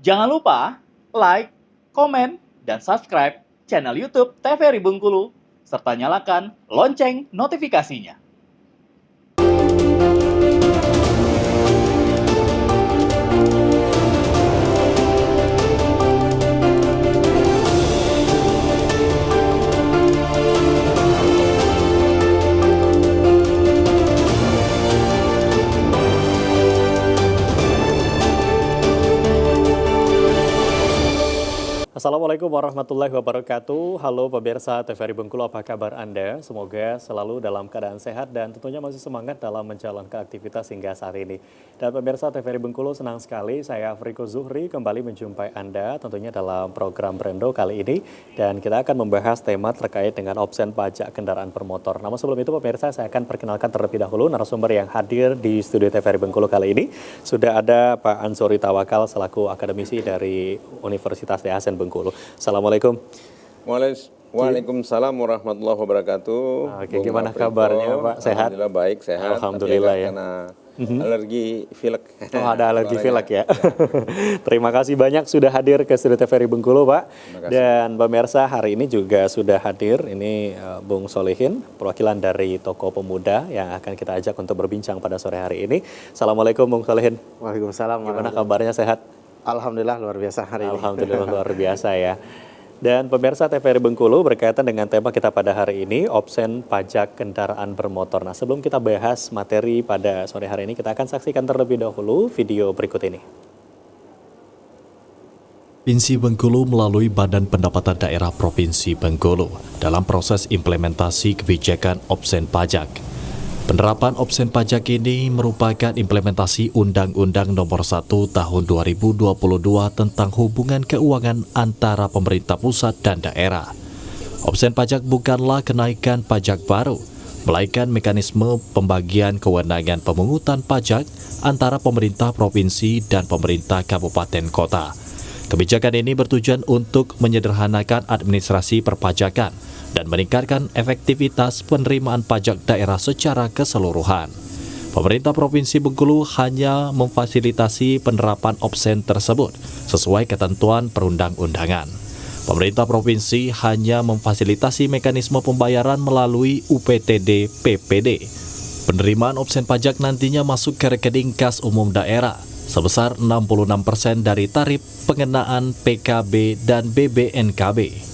Jangan lupa like, komen, dan subscribe channel YouTube TVRI Bengkulu, serta nyalakan lonceng notifikasinya. Assalamualaikum warahmatullahi wabarakatuh. Halo pemirsa TVRI Bengkulu, apa kabar Anda? Semoga selalu dalam keadaan sehat dan tentunya masih semangat dalam menjalankan aktivitas hingga saat ini. Dan pemirsa TVRI Bengkulu, senang sekali saya Afriko Zuhri kembali menjumpai Anda tentunya dalam program Brendo kali ini. Dan kita akan membahas tema terkait dengan opsen pajak kendaraan bermotor. Namun sebelum itu pemirsa, saya akan perkenalkan terlebih dahulu narasumber yang hadir di studio TVRI Bengkulu kali ini. Sudah ada Pak Ansori Tawakal selaku akademisi dari Universitas Hasanuddin Bengkulu. Assalamualaikum. Waalaikumsalam warahmatullahi wabarakatuh. Oke, gimana kabarnya Pak? Sehat? Alhamdulillah baik, sehat. Alhamdulillah ya. Karena alergi pilek. Oh, ada alergi pilek ya. Terima kasih banyak sudah hadir ke studio TVRI Bengkulu Pak. Dan pemirsa, hari ini juga sudah hadir ini Bung Solihin, perwakilan dari Tokoh Pemuda yang akan kita ajak untuk berbincang pada sore hari ini. Assalamualaikum Bung Solihin. Waalaikumsalam. Gimana kabarnya, sehat? Alhamdulillah luar biasa hari ini. Alhamdulillah luar biasa ya. Dan pemirsa TVRI Bengkulu, berkaitan dengan tema kita pada hari ini, opsen pajak kendaraan bermotor. Nah, sebelum kita bahas materi pada sore hari ini, kita akan saksikan terlebih dahulu video berikut ini. Provinsi Bengkulu melalui Badan Pendapatan Daerah Provinsi Bengkulu dalam proses implementasi kebijakan opsen pajak. Penerapan opsen pajak ini merupakan implementasi Undang-Undang Nomor 1 Tahun 2022 tentang hubungan keuangan antara pemerintah pusat dan daerah. Opsen pajak bukanlah kenaikan pajak baru, melainkan mekanisme pembagian kewenangan pemungutan pajak antara pemerintah provinsi dan pemerintah kabupaten kota. Kebijakan ini bertujuan untuk menyederhanakan administrasi perpajakan dan meningkatkan efektivitas penerimaan pajak daerah secara keseluruhan. Pemerintah Provinsi Bengkulu hanya memfasilitasi penerapan opsen tersebut sesuai ketentuan perundang-undangan. Pemerintah Provinsi hanya memfasilitasi mekanisme pembayaran melalui UPTD PPD. Penerimaan opsen pajak nantinya masuk ke rekening kas umum daerah sebesar 66% dari tarif pengenaan PKB dan BBNKB.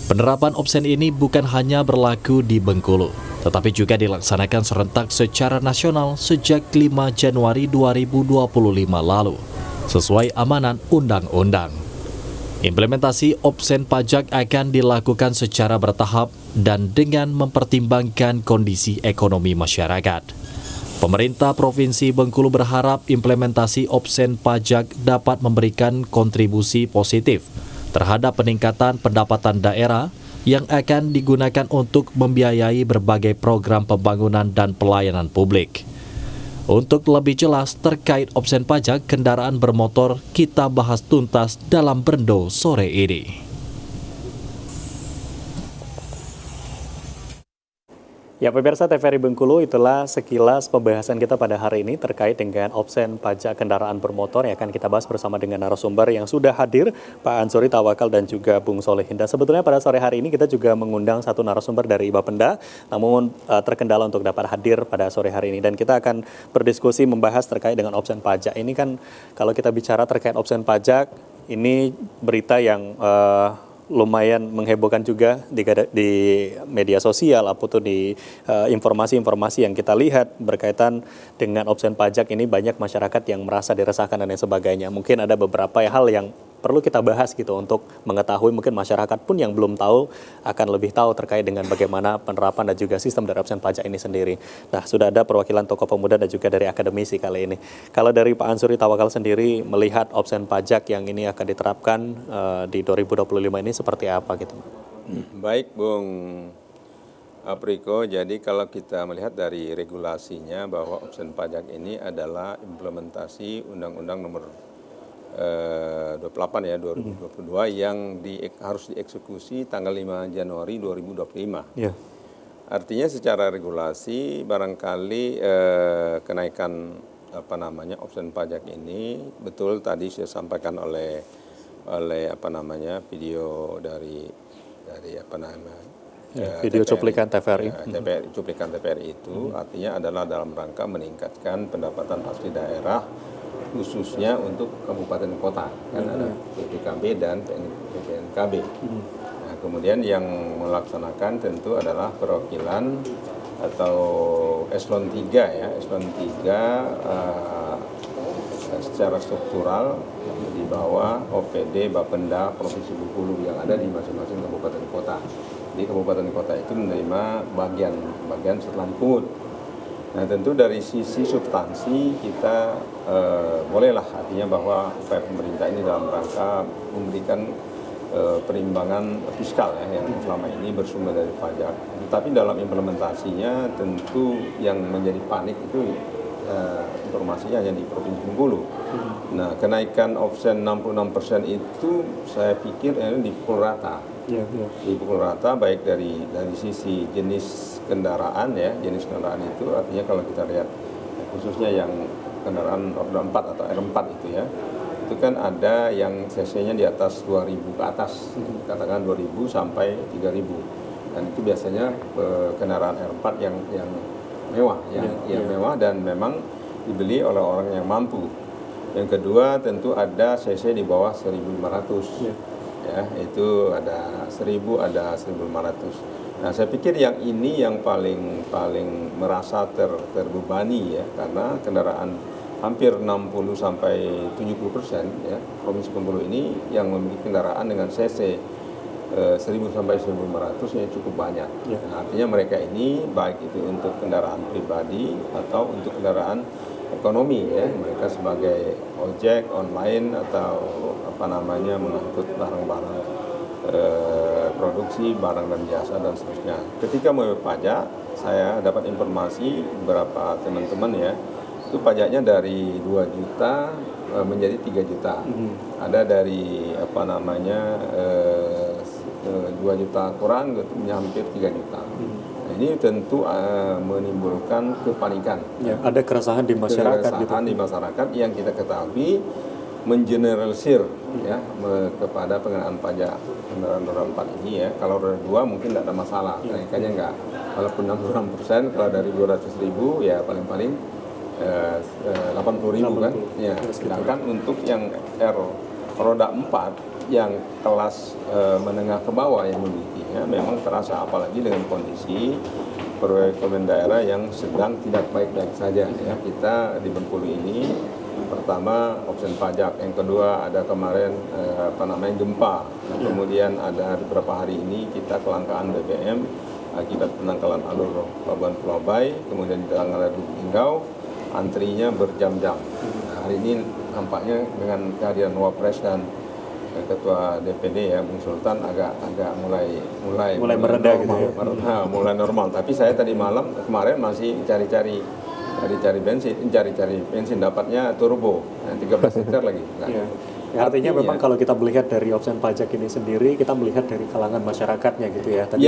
Penerapan opsen ini bukan hanya berlaku di Bengkulu, tetapi juga dilaksanakan serentak secara nasional sejak 5 Januari 2025 lalu, sesuai amanat undang-undang. Implementasi opsen pajak akan dilakukan secara bertahap dan dengan mempertimbangkan kondisi ekonomi masyarakat. Pemerintah Provinsi Bengkulu berharap implementasi opsen pajak dapat memberikan kontribusi positif terhadap peningkatan pendapatan daerah yang akan digunakan untuk membiayai berbagai program pembangunan dan pelayanan publik. Untuk lebih jelas terkait opsen pajak kendaraan bermotor, kita bahas tuntas dalam Brendo sore ini. Ya pemirsa TVRI Bengkulu, itulah sekilas pembahasan kita pada hari ini terkait dengan opsen pajak kendaraan bermotor yang akan kita bahas bersama dengan narasumber yang sudah hadir, Pak Ansori Tawakal dan juga Bung Solihin. Dan sebetulnya pada sore hari ini kita juga mengundang satu narasumber dari Bapenda, namun terkendala untuk dapat hadir pada sore hari ini. Dan kita akan berdiskusi membahas terkait dengan opsen pajak. Ini kan kalau kita bicara terkait opsen pajak, ini berita yang lumayan menghebohkan juga di media sosial ataupun di informasi-informasi yang kita lihat berkaitan dengan opsen pajak ini. Banyak masyarakat yang merasa diresahkan dan lain sebagainya. Mungkin ada beberapa hal yang perlu kita bahas gitu untuk mengetahui, mungkin masyarakat pun yang belum tahu akan lebih tahu terkait dengan bagaimana penerapan dan juga sistem dari opsen pajak ini sendiri. Nah, sudah ada perwakilan Tokoh Pemuda dan juga dari akademisi kali ini. Kalau dari Pak Ansori Tawakal sendiri melihat opsen pajak yang ini akan diterapkan di 2025 ini seperti apa gitu? Baik Bung Apriko, jadi kalau kita melihat dari regulasinya bahwa opsen pajak ini adalah implementasi Undang-Undang Nomor 28 ya 2022 yang harus dieksekusi tanggal 5 Januari 2025. Yeah. Artinya secara regulasi barangkali kenaikan opsen pajak ini betul tadi sudah sampaikan oleh video dari video cuplikan TVRI. Cuplikan TVRI itu artinya adalah dalam rangka meningkatkan pendapatan asli daerah khususnya untuk kabupaten kota, kan ada PPKB dan PPNKB. Nah, kemudian yang melaksanakan tentu adalah perwakilan atau eselon 3 ya, eselon 3 secara struktural di bawah OPD Bapenda Provinsi Bengkulu yang ada di masing-masing kabupaten kota. Di kabupaten kota itu menerima bagian setelah dipungut. Nah, tentu dari sisi substansi kita bolehlah artinya bahwa upaya pemerintah ini dalam rangka memberikan perimbangan fiskal ya, yang selama ini bersumber dari pajak. Tapi dalam implementasinya tentu yang menjadi panik itu informasinya hanya di Provinsi Bengkulu. Nah, kenaikan offset 66% itu saya pikir ini dipukul rata. Dipukul rata baik dari sisi jenis kendaraan ya, jenis kendaraan itu artinya kalau kita lihat khususnya yang kendaraan roda 4 atau R4 itu ya, itu kan ada yang cc-nya di atas 2000 ke atas, katakan 2000 sampai 3000. Dan itu biasanya kendaraan R4 yang mewah, mewah dan memang dibeli oleh orang yang mampu. Yang kedua tentu ada cc di bawah 1500. Ya, itu ada 1000, ada 1500. Nah, saya pikir yang ini yang paling merasa terbebani ya, karena kendaraan hampir 60 sampai 70% ya, Provinsi Bengkulu ini yang memiliki kendaraan dengan cc 1000 sampai 1500 ya cukup banyak. Nah, artinya mereka ini baik itu untuk kendaraan pribadi atau untuk kendaraan ekonomi ya, mereka sebagai ojek online atau mengangkut barang-barang produksi, barang dan jasa dan seterusnya. Ketika membayar pajak, saya dapat informasi beberapa teman-teman ya, itu pajaknya dari 2 juta menjadi 3 juta. Ada dari 2 juta kurang hampir 3 juta. Nah, ini tentu menimbulkan kepanikan. Ya, ada keresahan di masyarakat. Di masyarakat yang kita ketahui mengeneralisir ya kepada pengenaan pajak kendaraan roda 4 ini ya. Kalau roda 2 mungkin tidak ada masalah, kenaikannya enggak. Walaupun 66%, kalau dari 200.000 ya paling-paling 80.000 kan. Ya, sedangkan untuk yang roda 4 yang kelas menengah ke bawah yang memilikinya memang terasa, apalagi dengan kondisi perekonomian daerah yang sedang tidak baik-baik saja ya. Kita di Bengkulu ini pertama opsen pajak, yang kedua ada kemarin gempa, kemudian ada beberapa hari ini kita kelangkaan BBM akibat penangkalan alur Pelabuhan Pulau Bay, kemudian di Tanggal Hinggau antrinya berjam-jam. Nah, hari ini nampaknya dengan kehadiran Wapres dan Ketua DPD ya Bung Sultan agak mulai mereda gitu ya. Mulai normal. Tapi saya tadi malam kemarin masih cari bensin dapatnya turbo 13 liter lagi. Nah, Ya, artinya memang kalau kita melihat dari opsen pajak ini sendiri, kita melihat dari kalangan masyarakatnya gitu ya. Tadi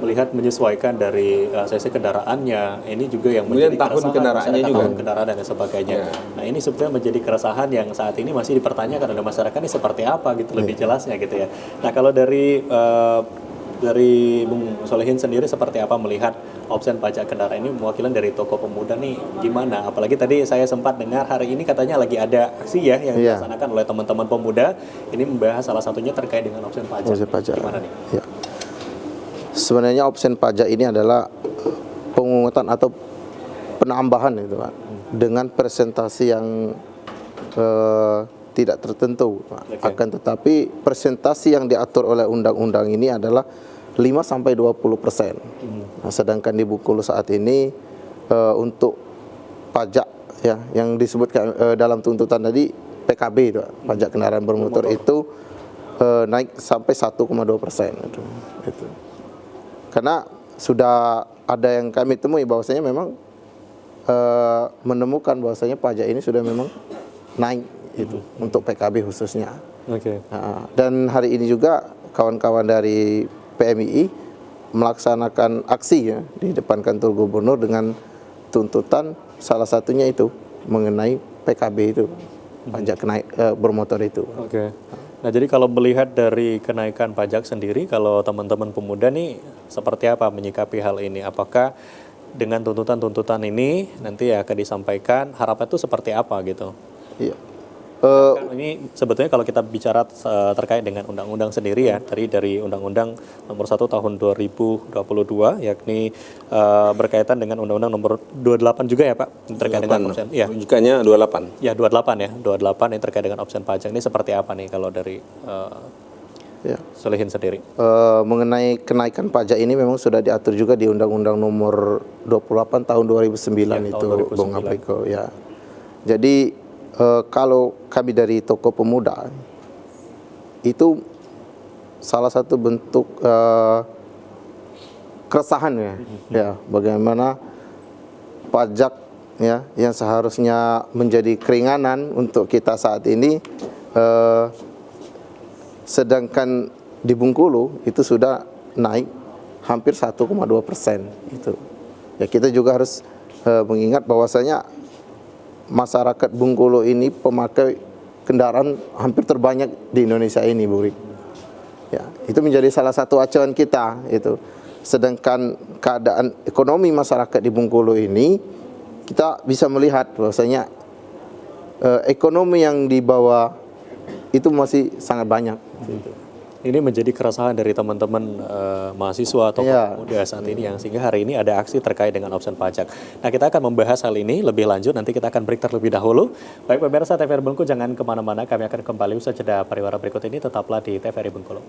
melihat menyesuaikan dari cc kendaraannya, ini juga yang menjadi tahun kendaraannya juga. Tahun kendaraan dan sebagainya. Nah, ini sebetulnya menjadi keresahan yang saat ini masih dipertanyakan oleh masyarakat ini seperti apa gitu, lebih jelasnya gitu ya. Nah, kalau dari Bung Solehin sendiri seperti apa melihat opsen pajak kendaraan ini, mewakilkan dari Toko Pemuda nih gimana? Apalagi tadi saya sempat dengar hari ini katanya lagi ada aksi ya yang dilaksanakan oleh teman-teman pemuda. Ini membahas salah satunya terkait dengan opsen pajak. Gimana nih? Ya. Sebenarnya opsen pajak ini adalah pengungutan atau penambahan itu Pak, dengan presentasi yang tidak tertentu Pak. Akan tetapi presentasi yang diatur oleh undang-undang ini adalah 5-20%. Nah, sedangkan di Bengkulu saat ini untuk pajak ya yang disebutkan dalam tuntutan tadi PKB itu, pajak kendaraan bermotor itu naik sampai 1,2% itu. Karena sudah ada yang kami temui bahwasanya memang menemukan bahwasanya pajak ini sudah memang naik itu untuk PKB khususnya. Dan hari ini juga kawan-kawan dari PMII melaksanakan aksi ya di depan kantor gubernur dengan tuntutan salah satunya itu mengenai PKB itu, pajak bermotor itu. Oke. Nah, jadi kalau melihat dari kenaikan pajak sendiri, kalau teman-teman pemuda nih seperti apa menyikapi hal ini? Apakah dengan tuntutan-tuntutan ini nanti akan disampaikan, harapan itu seperti apa gitu? Iya. Kan ini sebetulnya kalau kita bicara terkait dengan undang-undang sendiri ya, dari Undang-Undang Nomor 1 Tahun 2022, yakni berkaitan dengan Undang-Undang Nomor 28 juga ya Pak, terkait dengan opsi. Ya, Rujukannya 28. ya 28 ya, 28 yang terkait dengan opsi pajak ini seperti apa nih kalau dari Ya. Solihin sendiri? Mengenai kenaikan pajak ini memang sudah diatur juga di Undang-Undang Nomor 28 tahun 2009 Ya, itu, tahun 2009. Bung Apriko. Ya. Jadi kalau kami dari Tokoh Pemuda itu salah satu bentuk keresahan ya, bagaimana pajak ya yang seharusnya menjadi keringanan untuk kita saat ini, sedangkan di Bengkulu itu sudah naik hampir 1,2% itu. Ya, kita juga harus mengingat bahwasanya masyarakat Bengkulu ini pemakai kendaraan hampir terbanyak di Indonesia ini, Bu Rik. Ya, itu menjadi salah satu acuan kita itu. Sedangkan keadaan ekonomi masyarakat di Bengkulu ini, kita bisa melihat bahwasanya ekonomi yang dibawa itu masih sangat banyak. Ini menjadi keresahan dari teman-teman mahasiswa atau Ya. pemuda saat ini yang sehingga hari ini ada aksi terkait dengan opsi pajak. Nah, kita akan membahas hal ini lebih lanjut, nanti kita akan break terlebih dahulu. Baik pemirsa TVRI Bengkulu, jangan kemana-mana, kami akan kembali usai jeda pariwara berikut ini, tetaplah di TVRI Bengkulu.